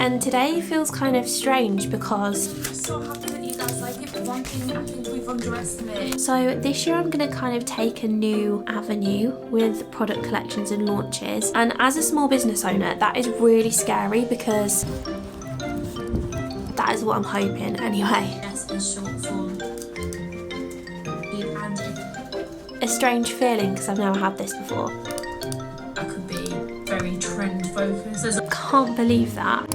and today feels kind of strange because I'm so happy that you guys like it, but one thing I think we've underestimated. So this year I'm going to kind of take a new avenue with product collections and launches, and as a small business owner that is really scary because that is what I'm hoping anyway. Yes, in short form, you added. A strange feeling because I've never had this before. I could be very trend focused. Can't believe that.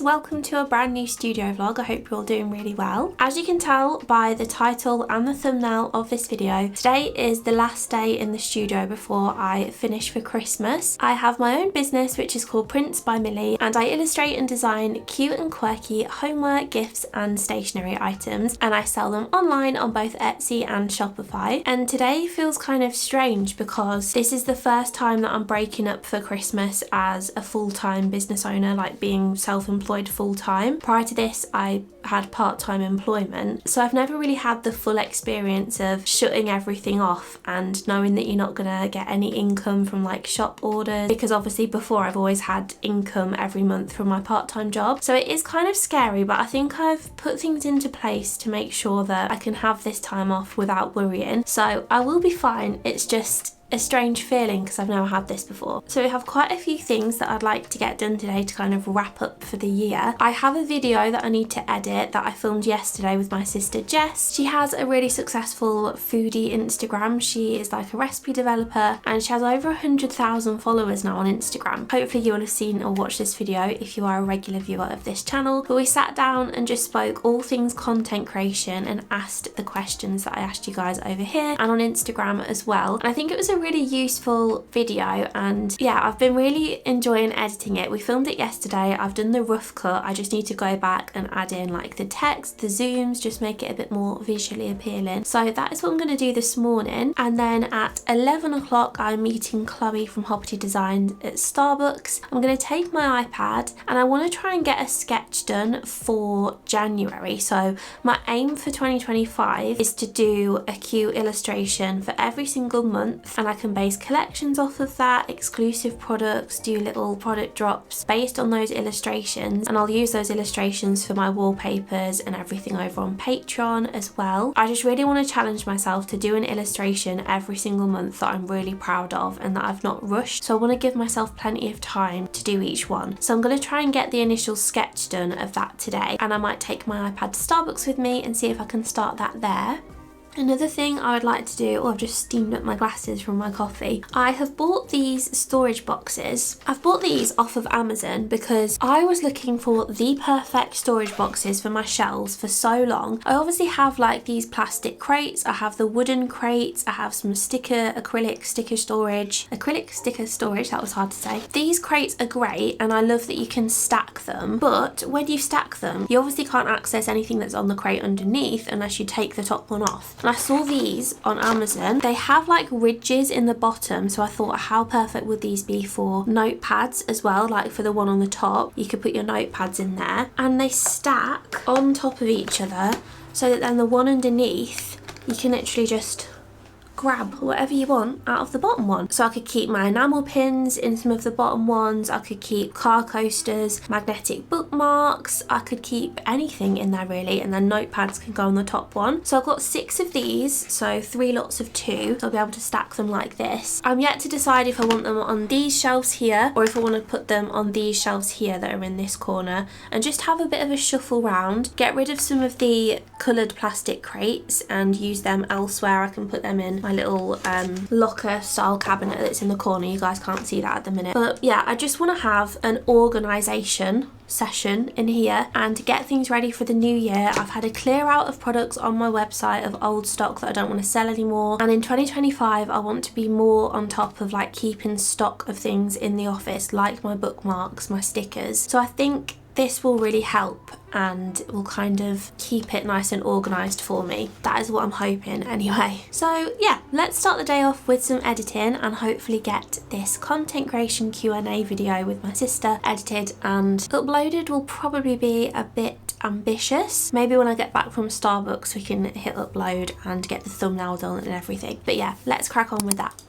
Welcome to a brand new studio vlog. I hope you're all doing really well. As you can tell by the title and the thumbnail of this video, today is the last day in the studio before I finish for Christmas. I have my own business which is called Prints by Millie, and I illustrate and design cute and quirky homework, gifts and stationery items, and I sell them online on both Etsy and Shopify. And today feels kind of strange because this is the first time that I'm breaking up for Christmas as a full-time business owner, like being self-employed full-time. Prior to this I had part-time employment, so I've never really had the full experience of shutting everything off and knowing that you're not gonna get any income from like shop orders, because obviously before I've always had income every month from my part-time job. So it is kind of scary, but I think I've put things into place to make sure that I can have this time off without worrying. So I will be fine. It's just a strange feeling because I've never had this before. So we have quite a few things that I'd like to get done today to kind of wrap up for the year. I have a video that I need to edit that I filmed yesterday with my sister Jess. She has a really successful foodie Instagram. She is like a recipe developer and she has over 100,000 followers now on Instagram. Hopefully you will have seen or watched this video if you are a regular viewer of this channel. But we sat down and just spoke all things content creation and asked the questions that I asked you guys over here and on Instagram as well. And I think it was a really useful video, and yeah, I've been really enjoying editing it. We filmed it yesterday. I've done the rough cut. I just need to go back and add in like the text, the zooms, just make it a bit more visually appealing. So that is what I'm going to do this morning, and then at 11 o'clock I'm meeting Chloe from Hoppity Designs at Starbucks. I'm going to take my iPad and I want to try and get a sketch done for January. So my aim for 2025 is to do a cute illustration for every single month, and I can base collections off of that, exclusive products, do little product drops based on those illustrations, and I'll use those illustrations for my wallpapers and everything over on Patreon as well. I just really want to challenge myself to do an illustration every single month that I'm really proud of and that I've not rushed, so I want to give myself plenty of time to do each one. So I'm going to try and get the initial sketch done of that today, and I might take my iPad to Starbucks with me and see if I can start that there. Another thing I would like to do, I've just steamed up my glasses from my coffee. I have bought these storage boxes. I've bought these off of Amazon because I was looking for the perfect storage boxes for my shelves for so long. I obviously have like these plastic crates, I have the wooden crates, I have some acrylic sticker storage, that was hard to say. These crates are great and I love that you can stack them, but when you stack them, you obviously can't access anything that's on the crate underneath unless you take the top one off. And I saw these on Amazon. They have like ridges in the bottom, so I thought how perfect would these be for notepads as well, like for the one on the top you could put your notepads in there, and they stack on top of each other so that then the one underneath you can literally just grab whatever you want out of the bottom one. So I could keep my enamel pins in some of the bottom ones, I could keep car coasters, magnetic bookmarks, I could keep anything in there really, and then notepads can go on the top one. So I've got 6 of these, so 3 lots of 2, so I'll be able to stack them like this. I'm yet to decide if I want them on these shelves here or if I want to put them on these shelves here that are in this corner, and just have a bit of a shuffle round, get rid of some of the coloured plastic crates and use them elsewhere. I can put them in my little locker style cabinet that's in the corner. You guys can't see that at the minute. But yeah, I just want to have an organisation session in here and to get things ready for the new year. I've had a clear out of products on my website of old stock that I don't want to sell anymore, and in 2025 I want to be more on top of like keeping stock of things in the office, like my bookmarks, my stickers. So I think this will really help and will kind of keep it nice and organised for me. That is what I'm hoping anyway. So yeah, let's start the day off with some editing and hopefully get this content creation Q&A video with my sister edited and uploaded. Will probably be a bit ambitious. Maybe when I get back from Starbucks we can hit upload and get the thumbnail done and everything. But yeah, let's crack on with that.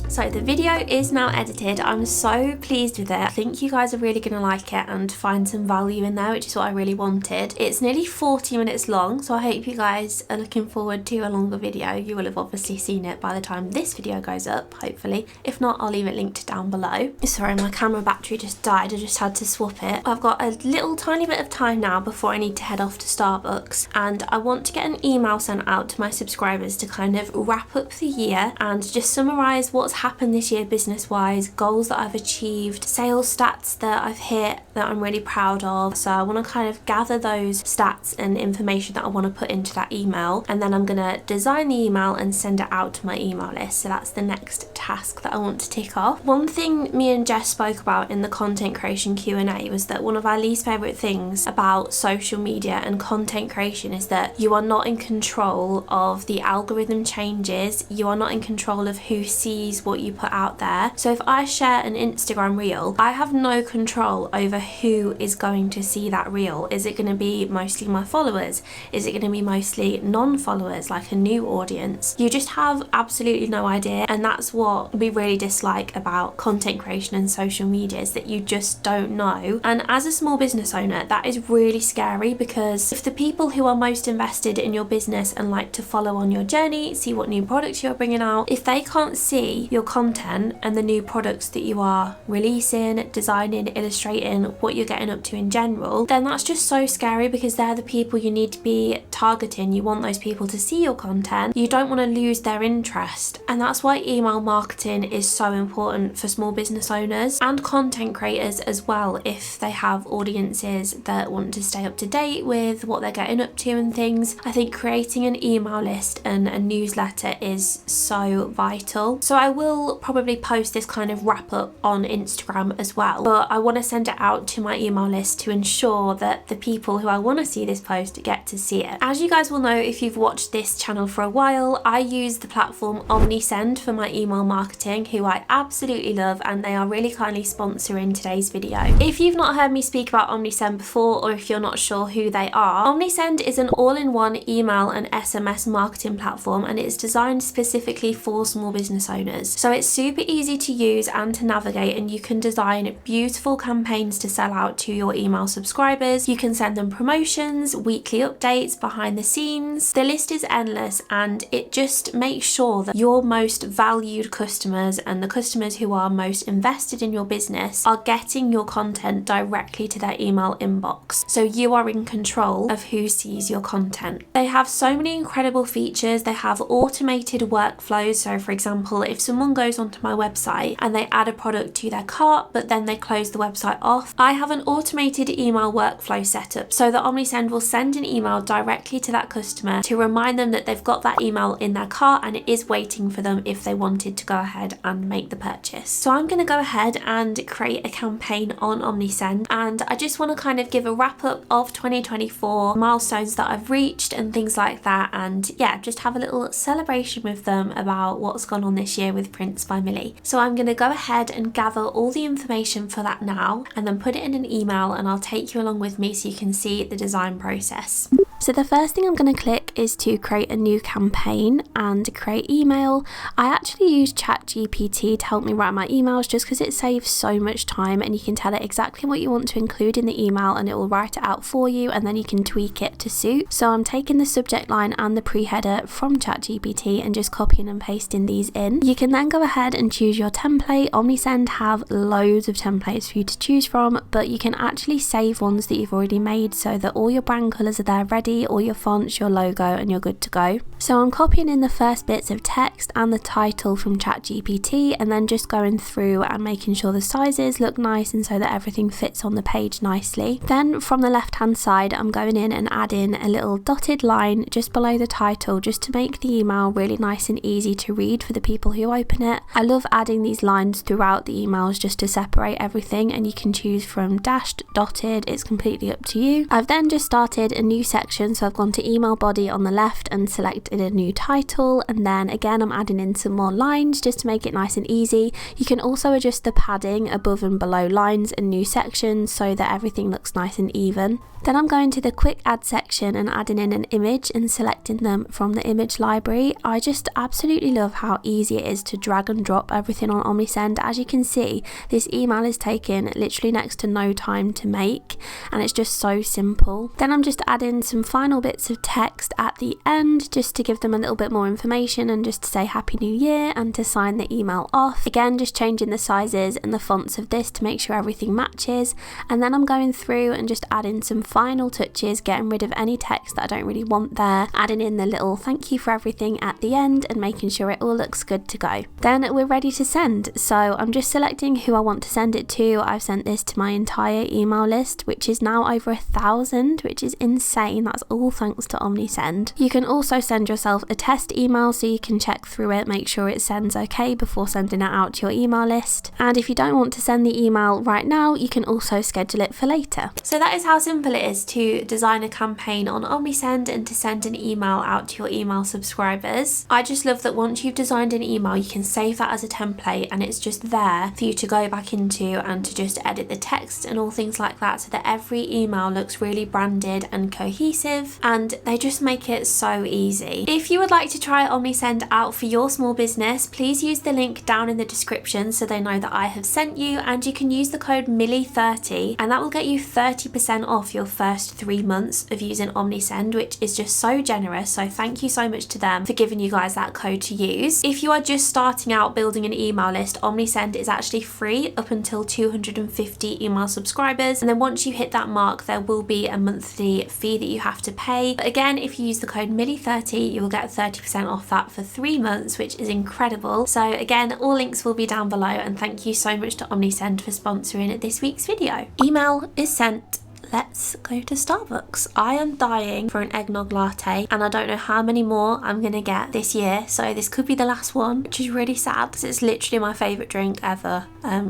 So the video is now edited. I'm so pleased with it. I think you guys are really going to like it and find some value in there, which is what I really wanted. It's nearly 40 minutes long, so I hope you guys are looking forward to a longer video. You will have obviously seen it by the time this video goes up, hopefully. If not, I'll leave it linked down below. Sorry, my camera battery just died. I just had to swap it. I've got a little tiny bit of time now before I need to head off to Starbucks, and I want to get an email sent out to my subscribers to kind of wrap up the year and just summarise what's happened this year business wise, goals that I've achieved, sales stats that I've hit that I'm really proud of. So I want to kind of gather those stats and information that I want to put into that email, and then I'm going to design the email and send it out to my email list. So that's the next task that I want to tick off. One thing me and Jess spoke about in the content creation Q&A was that one of our least favourite things about social media and content creation is that you are not in control of the algorithm changes. You are not in control of who sees what you put out there. So if I share an Instagram reel, I have no control over who is going to see that reel. Is it going to be mostly my followers? Is it going to be mostly non-followers, like a new audience? You just have absolutely no idea, and that's what we really dislike about content creation and social media, is that you just don't know. And as a small business owner, that is really scary, because if the people who are most invested in your business and like to follow on your journey, see what new products you're bringing out, if they can't see your content and the new products that you are releasing, designing, illustrating, what you're getting up to in general, then that's just so scary, because they're the people you need to be targeting. You want those people to see your content. You don't want to lose their interest, and that's why email marketing is so important for small business owners and content creators as well, if they have audiences that want to stay up to date with what they're getting up to and things. I think creating an email list and a newsletter is so vital. So I will probably post this kind of wrap up on Instagram as well, but I want to send it out to my email list to ensure that the people who I want to see this post get to see it. As you guys will know if you've watched this channel for a while, I use the platform Omnisend for my email marketing, who I absolutely love, and they are really kindly sponsoring today's video. If you've not heard me speak about Omnisend before, or if you're not sure who they are, Omnisend is an all-in-one email and SMS marketing platform, and it's designed specifically for small business owners. So it's super easy to use and to navigate, and you can design beautiful campaigns to sell out to your email subscribers. You can send them promotions, weekly updates, behind the scenes. The list is endless, and it just makes sure that your most valued customers and the customers who are most invested in your business are getting your content directly to their email inbox. So you are in control of who sees your content. They have so many incredible features. They have automated workflows. So for example, if someone goes onto my website and they add a product to their cart, but then they close the website off, I have an automated email workflow set up so that Omnisend will send an email directly to that customer to remind them that they've got that email in their cart and it is waiting for them if they wanted to go ahead and make the purchase. So I'm going to go ahead and create a campaign on Omnisend, and I just want to kind of give a wrap up of 2024, milestones that I've reached and things like that, and yeah, just have a little celebration with them about what's gone on this year with Prints by Millie. So I'm going to go ahead and gather all the information for that now and then put it in an email, and I'll take you along with me so you can see the design process. So the first thing I'm going to click is to create a new campaign and create email. I actually use ChatGPT to help me write my emails just because it saves so much time, and you can tell it exactly what you want to include in the email and it will write it out for you, and then you can tweak it to suit. So I'm taking the subject line and the pre-header from ChatGPT and just copying and pasting these in. You can then go ahead and choose your template. Omnisend have loads of templates for you to choose from, but you can actually save ones that you've already made so that all your brand colours are there ready, all your fonts, your logo, and you're good to go. So I'm copying in the first bits of text and the title from ChatGPT, and then just going through and making sure the sizes look nice and so that everything fits on the page nicely. Then from the left hand side, I'm going in and adding a little dotted line just below the title just to make the email really nice and easy to read for the people who open it. I love adding these lines throughout the emails just to separate everything, and you can choose from dashed, dotted, it's completely up to you. I've then just started a new section, so I've gone to email body on the left and selected a new title, and then again I'm adding in some more lines just to make it nice and easy. You can also adjust the padding above and below lines and new sections so that everything looks nice and even. Then I'm going to the quick add section and adding in an image and selecting them from the image library. I just absolutely love how easy it is to drag and drop everything on Omnisend. As you can see, this email is taking literally next to no time to make, and it's just so simple. Then I'm just adding some final bits of text at the end just to give them a little bit more information and just to say Happy New Year and to sign the email off. Again, just changing the sizes and the fonts of this to make sure everything matches. And then I'm going through and just adding some final touches, getting rid of any text that I don't really want there, adding in the little thank you for everything at the end and making sure it all looks good to go. Then we're ready to send. So I'm just selecting who I want to send it to. I've sent this to my entire email list, which is now over 1,000, which is insane. That's all thanks to Omnisend. You can also send yourself a test email so you can check through it, make sure it sends okay before sending it out to your email list. And if you don't want to send the email right now, you can also schedule it for later. So that is how simple it is to design a campaign on Omnisend and to send an email out to your email subscribers. I just love that once you've designed an email, you can save that as a template and it's just there for you to go back into and to just edit the text and all things like that, so that every email looks really branded and cohesive, and they just make it so easy. If you would like to try Omnisend out for your small business, please use the link down in the description so they know that I have sent you, and you can use the code MILLY30 and that will get you 30% off your first 3 months of using Omnisend, which is just so generous. So thank you so much to them for giving you guys that code to use. If you are just starting out building an email list, Omnisend is actually free up until 250 email subscribers, and then once you hit that mark there will be a monthly fee that you have to pay. But again, if you use the code MILLY30 you will get 30% off that for 3 months, which is incredible. So again, all links will be down below, and thank you so much to Omnisend for sponsoring this week's video. Email is sent. Let's go to Starbucks. I am dying for an eggnog latte, and I don't know how many more I'm gonna get this year, so this could be the last one, which is really sad because it's literally my favourite drink ever.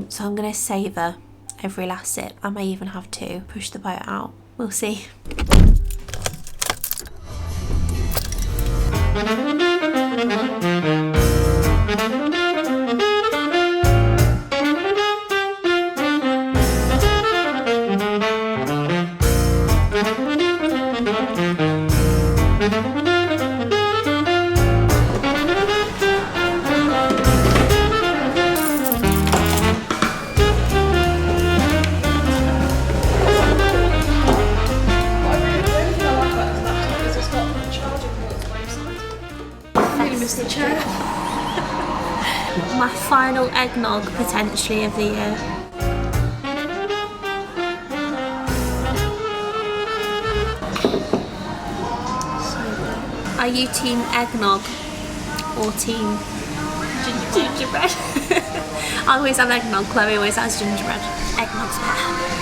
So I'm gonna savour every last sip. I may even have to push the boat out. We'll see. My final eggnog potentially of the year. Are you team eggnog or team gingerbread? I always have eggnog, Chloe always has gingerbread. Eggnog's better.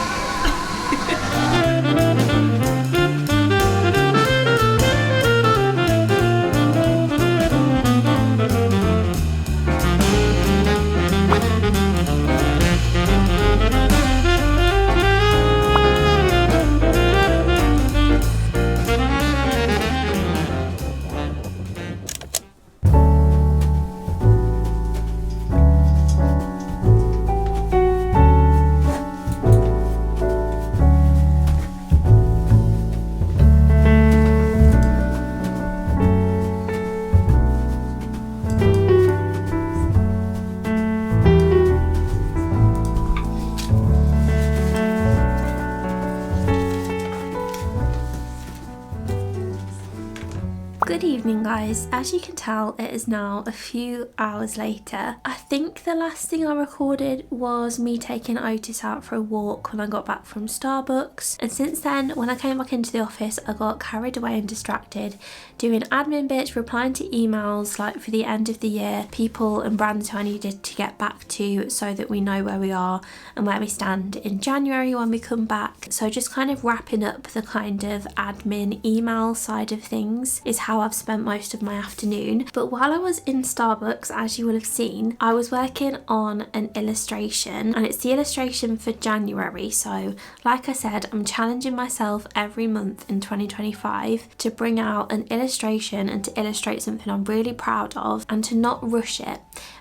Good evening guys. As you can tell, it is now a few hours later. I think the last thing I recorded was me taking Otis out for a walk when I got back from Starbucks, and since then when I came back into the office I got carried away and distracted doing admin bits, replying to emails like for the end of the year, people and brands who I needed to get back to so that we know where we are and where we stand in January when we come back. So just kind of wrapping up the kind of admin email side of things is how I've spent most of my afternoon. But while I was in Starbucks, as you will have seen, I was working on an illustration, and it's the illustration for January. So like I said, I'm challenging myself every month in 2025 to bring out an illustration and to illustrate something I'm really proud of and to not rush it.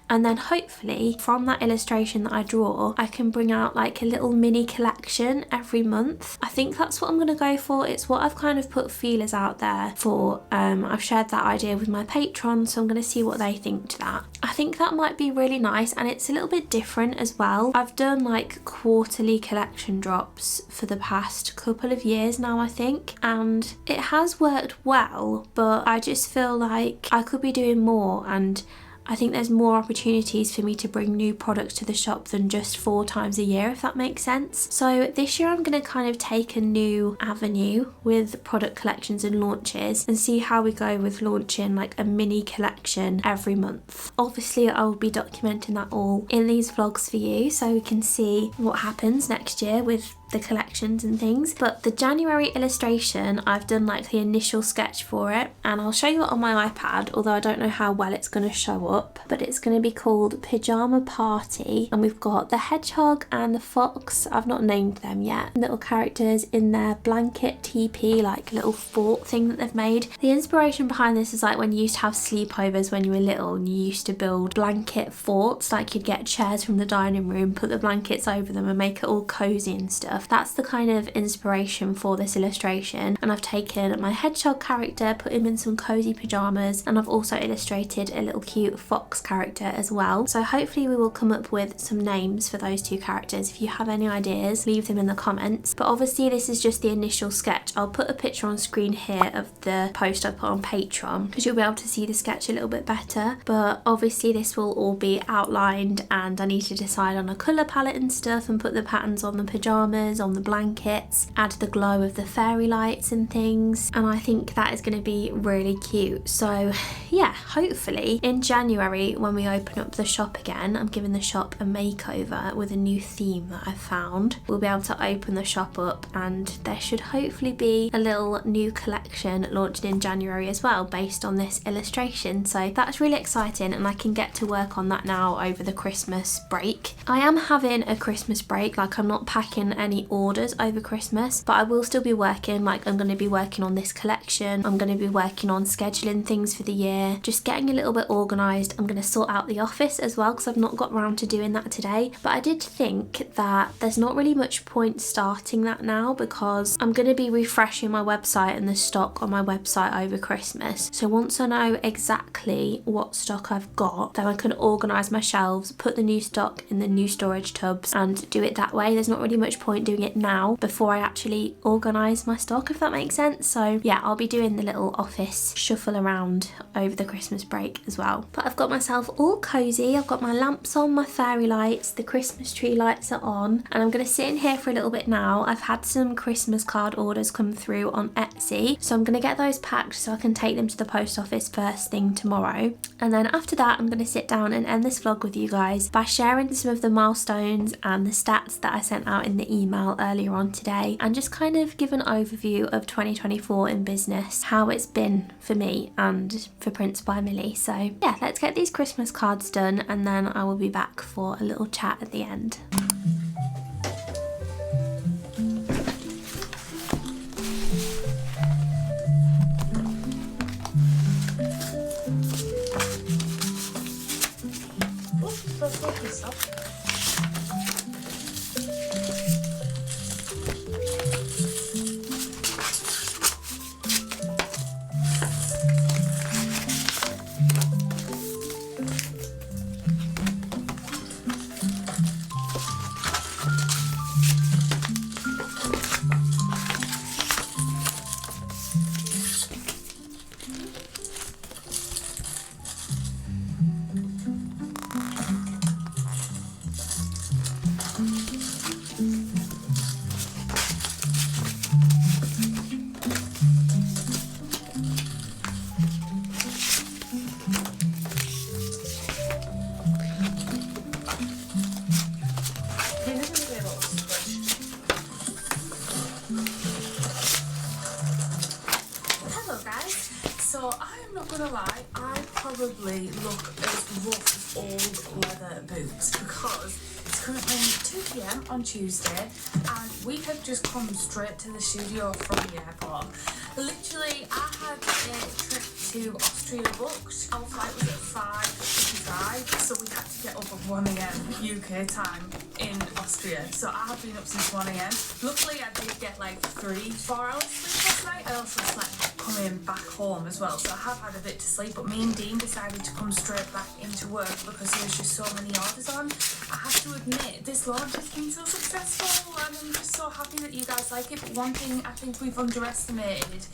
And then hopefully from that illustration that I draw, I can bring out like a little mini collection every month. I think that's what I'm going to go for. It's what I've kind of put feelers out there for. I've shared that idea with my patrons, so I'm going to see what they think to that. I think that might be really nice, and it's a little bit different as well. I've done like quarterly collection drops for the past couple of years now, I think, and it has worked well, but I just feel like I could be doing more, and I think there's more opportunities for me to bring new products to the shop than just 4 times a year, if that makes sense. So this year I'm going to kind of take a new avenue with product collections and launches and see how we go with launching like a mini collection every month. Obviously I will be documenting that all in these vlogs for you so we can see what happens next year with the collections and things. But the January illustration, I've done like the initial sketch for it, and I'll show you it on my iPad, although I don't know how well it's going to show up. But it's going to be called Pyjama Party, and we've got the hedgehog and the fox. I've not named them yet. Little characters in their blanket teepee, like little fort thing that they've made. The inspiration behind this is like when you used to have sleepovers when you were little and you used to build blanket forts, like you'd get chairs from the dining room, put the blankets over them and make it all cozy and stuff. That's the kind of inspiration for this illustration, and I've taken my hedgehog character, put him in some cozy pajamas, and I've also illustrated a little cute fox character as well. So hopefully we will come up with some names for those 2 characters. If you have any ideas, leave them in the comments. But obviously this is just the initial sketch. I'll put a picture on screen here of the post I put on Patreon because you'll be able to see the sketch a little bit better. But obviously this will all be outlined, and I need to decide on a colour palette and stuff and put the patterns on the pajamas, on the blankets, add the glow of the fairy lights and things, and I think that is going to be really cute. So yeah, hopefully in January when we open up the shop again, I'm giving the shop a makeover with a new theme that I've found. We'll be able to open the shop up and there should hopefully be a little new collection launched in January as well based on this illustration. So that's really exciting, and I can get to work on that now over the Christmas break. I am having a Christmas break, like I'm not packing any orders over Christmas, but I will still be working. Like I'm going to be working on this collection, I'm going to be working on scheduling things for the year, just getting a little bit organised. I'm going to sort out the office as well because I've not got around to doing that today, but I did think that there's not really much point starting that now because I'm going to be refreshing my website and the stock on my website over Christmas. So once I know exactly what stock I've got, then I can organise my shelves, put the new stock in the new storage tubs and do it that way. There's not really much point doing it now before I actually organise my stock, if that makes sense. So yeah, I'll be doing the little office shuffle around over the Christmas break as well. But I've got myself all cozy. I've got my lamps on, my fairy lights, the Christmas tree lights are on, and I'm going to sit in here for a little bit now. I've had some Christmas card orders come through on Etsy, so I'm going to get those packed so I can take them to the post office first thing tomorrow. And then after that I'm going to sit down and end this vlog with you guys by sharing some of the milestones and the stats that I sent out in the email earlier on today, and just kind of give an overview of 2024 in business, how it's been for me and for Prince by Millie. So yeah, let's get these Christmas cards done and then I will be back for a little chat at the end. gonna lie, I probably look as rough as old leather boots because it's currently 2 p.m. on Tuesday and we have just come straight to the studio from the airport. Literally, I had a trip to Austria booked. Our flight was at 5:55, so we had to get up at 1 a.m. UK time in Austria. So I have been up since 1 a.m. Luckily, I did get like 3-4 hours sleep last night. I also slept coming back home as well, so I have had a bit to sleep. But me and Dean decided to come straight back into work because there's just so many orders on. I have to admit, this launch has been so successful and I'm just so happy that you guys like it. But one thing I think we've underestimated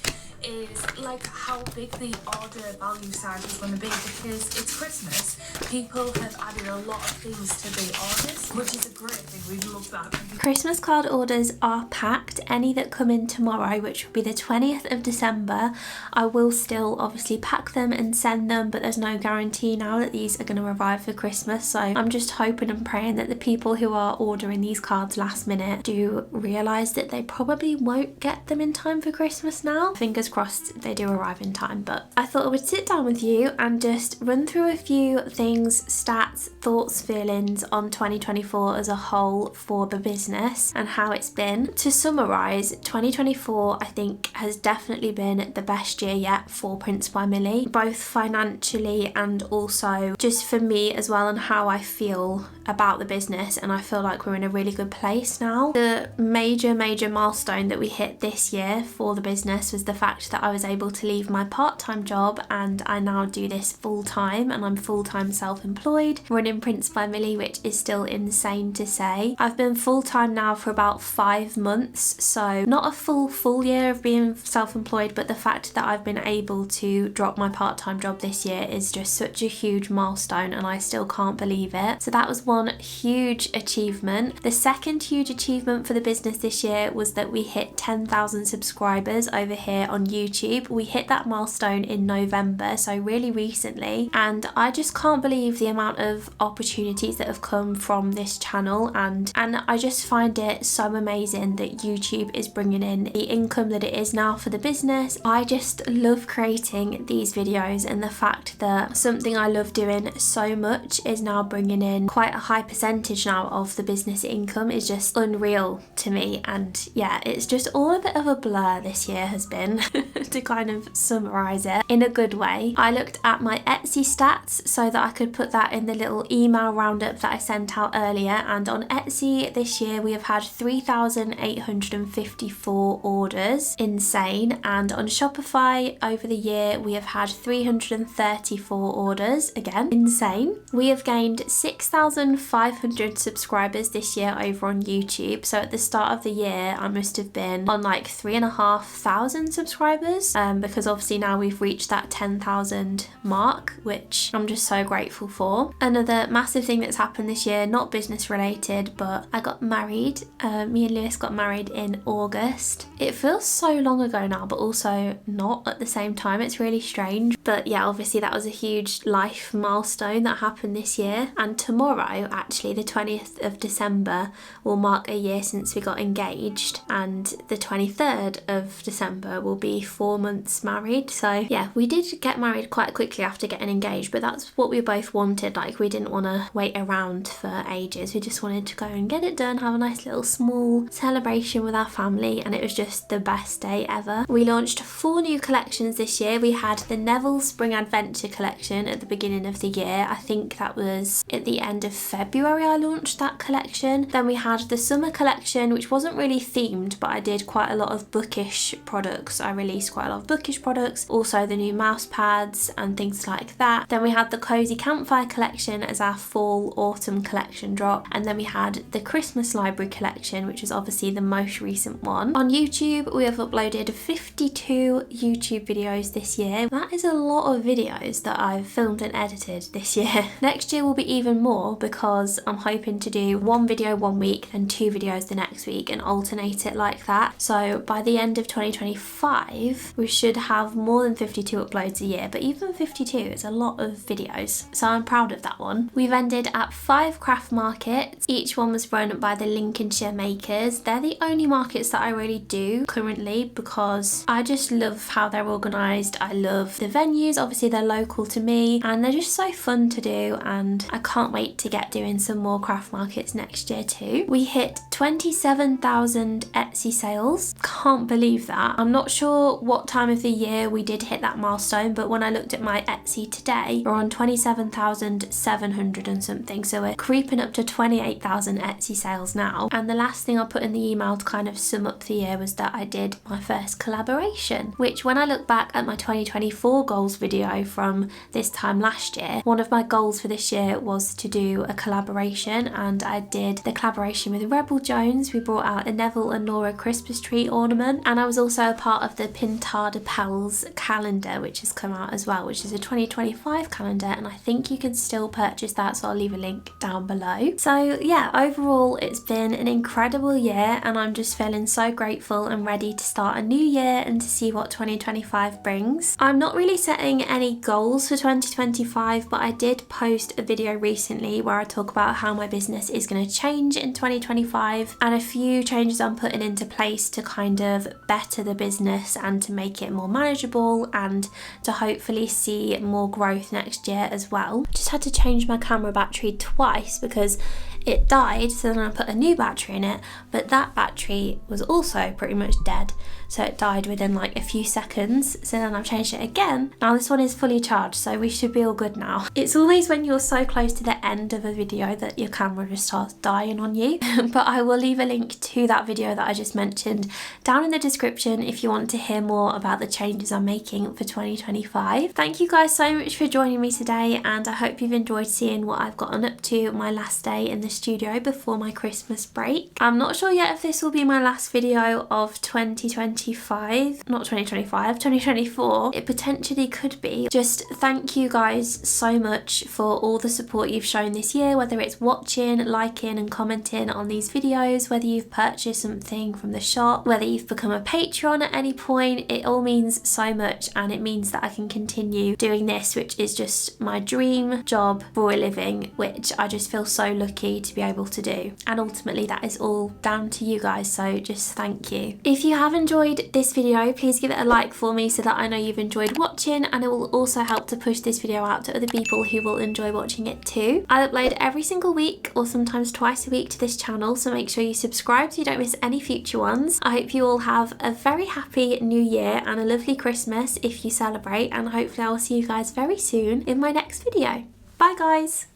is like how big the order value size is going to be, because it's Christmas. People have added a lot of things to the orders, which is a great thing. We love that. Christmas card orders are packed. Any that come in tomorrow, which will be the 20th of December, I will still obviously pack them and send them, but there's no guarantee now that these are going to arrive for Christmas. So I'm just hoping and praying that the people who are ordering these cards last minute do realise that they probably won't get them in time for Christmas now. Fingers crossed they do arrive in time. But I thought I would sit down with you and just run through a few things, stats, thoughts, feelings on 2024 as a whole for the business and how it's been. To summarise, 2024 I think has definitely been the best year yet for Prince by Millie, both financially and also just for me as well, and how I feel about the business. And I feel like we're in a really good place now. The major milestone that we hit this year for the business was the fact that I was able to leave my part-time job and I now do this full-time, and I'm full-time self-employed running Prince by Millie, which is still insane to say. I've been full-time now for about 5 months, so not a full year of being self-employed, but the fact that I've been able to drop my part-time job this year is just such a huge milestone and I still can't believe it. So that was one huge achievement. The second huge achievement for the business this year was that we hit 10,000 subscribers over here on YouTube. We hit that milestone in November, so really recently, and I just can't believe the amount of opportunities that have come from this channel, and I just find it so amazing that YouTube is bringing in the income that it is now for the business. I just love creating these videos, and the fact that something I love doing so much is now bringing in quite a high percentage now of the business income is just unreal to me. And yeah, it's just all a bit of a blur this year has been to kind of summarise it in a good way. I looked at my Etsy stats so that I could put that in the little email roundup that I sent out earlier, and on Etsy this year we have had 3,854 orders, insane, and on Shopify over the year we have had 334 orders, again insane. We have gained 6,500 subscribers this year over on YouTube, so at the start of the year I must have been on like 3,500 subscribers, because obviously now we've reached that 10,000 mark, which I'm just so grateful for. Another massive thing that's happened this year, not business related, but I got married. Me and Lewis got married in August. It feels so long ago now, but also not at the same time. It's really strange. But yeah, obviously that was a huge life milestone that happened this year. And tomorrow, actually, the 20th of December will mark a year since we got engaged, and the 23rd of December will be 4 months married. So yeah, we did get married quite quickly after getting engaged, but that's what we both wanted. Like, we didn't want to wait around for ages. We just wanted to go and get it done, have a nice little small celebration with our family, and it was just the best day ever. We launched 4 new collections this year. We had the Neville Spring Adventure collection at the beginning of the year. I think that was at the end of February I launched that collection. Then we had the summer collection, which wasn't really themed, but I did quite a lot of bookish products. I released quite a lot of bookish products, also the new mouse pads and things like that. Then we had the Cosy Campfire collection as our fall autumn collection drop, and then we had the Christmas library collection, which is obviously the most recent one. On YouTube we have uploaded 52 YouTube videos this year. That is a lot of videos that I've filmed and edited this year. Next year will be even more, because I'm hoping to do 1 video 1 week, then 2 videos the next week, and alternate it like that. So by the end of 2025 we should have more than 52 uploads a year, but even 52 is a lot of videos, so I'm proud of that one. We've ended at 5 craft markets. Each one was run by the Lincolnshire makers. They're the only markets that I really do currently because I just love how they're organised. I love the venues, obviously they're local to me and they're just so fun to do, and I can't wait to get doing some more craft markets next year too. We hit 27,000 Etsy sales. Can't believe that. I'm not sure what time of the year we did hit that milestone, but when I looked at my Etsy today, we're on 27,700 and something, so we're creeping up to 28,000 Etsy sales now. And the last thing I put in the email to kind of sum up the year was that I did my first collaboration, which when I look back at my 2024 goals video from this time last year, one of my goals for this year was to do a collaboration, and I did the collaboration with Rebel Jones. We brought out a Neville and Nora Christmas tree ornament, and I was also a part of the Pintada Pals calendar, which has come out as well, which is a 2025 calendar, and I think you can still purchase that, so I'll leave a link down below. So yeah, overall it's been an incredible year and I'm just feeling so grateful and ready to start a new year and to see what 2025 brings. I'm not really setting any goals for 2025, but I did post a video recently where I talk about how my business is going to change in 2025 and a few changes I'm putting into place to kind of better the business and to make it more manageable and to hopefully see more growth next year as well. Just had to change my camera battery twice because it died, so then I put a new battery in it, but that battery was also pretty much dead, so it died within like a few seconds. So then I've changed it again. Now this one is fully charged, so we should be all good now. It's always when you're so close to the end of a video that your camera just starts dying on you. But I will leave a link to that video that I just mentioned down in the description if you want to hear more about the changes I'm making for 2025. Thank you guys so much for joining me today, and I hope you've enjoyed seeing what I've gotten up to my last day in the studio before my Christmas break. I'm not sure yet if this will be my last video of 2024. It potentially could be. Just thank you guys so much for all the support you've shown this year, whether it's watching, liking and commenting on these videos, whether you've purchased something from the shop, whether you've become a patron at any point. It all means so much, and it means that I can continue doing this, which is just my dream job for a living, which I just feel so lucky to be able to do. And ultimately that is all down to you guys, so just thank you. If you have enjoyed this video, please give it a like for me so that I know you've enjoyed watching, and it will also help to push this video out to other people who will enjoy watching it too. I upload every single week or sometimes twice a week to this channel, so make sure you subscribe so you don't miss any future ones. I hope you all have a very happy new year and a lovely Christmas if you celebrate, and hopefully I will see you guys very soon in my next video. Bye guys!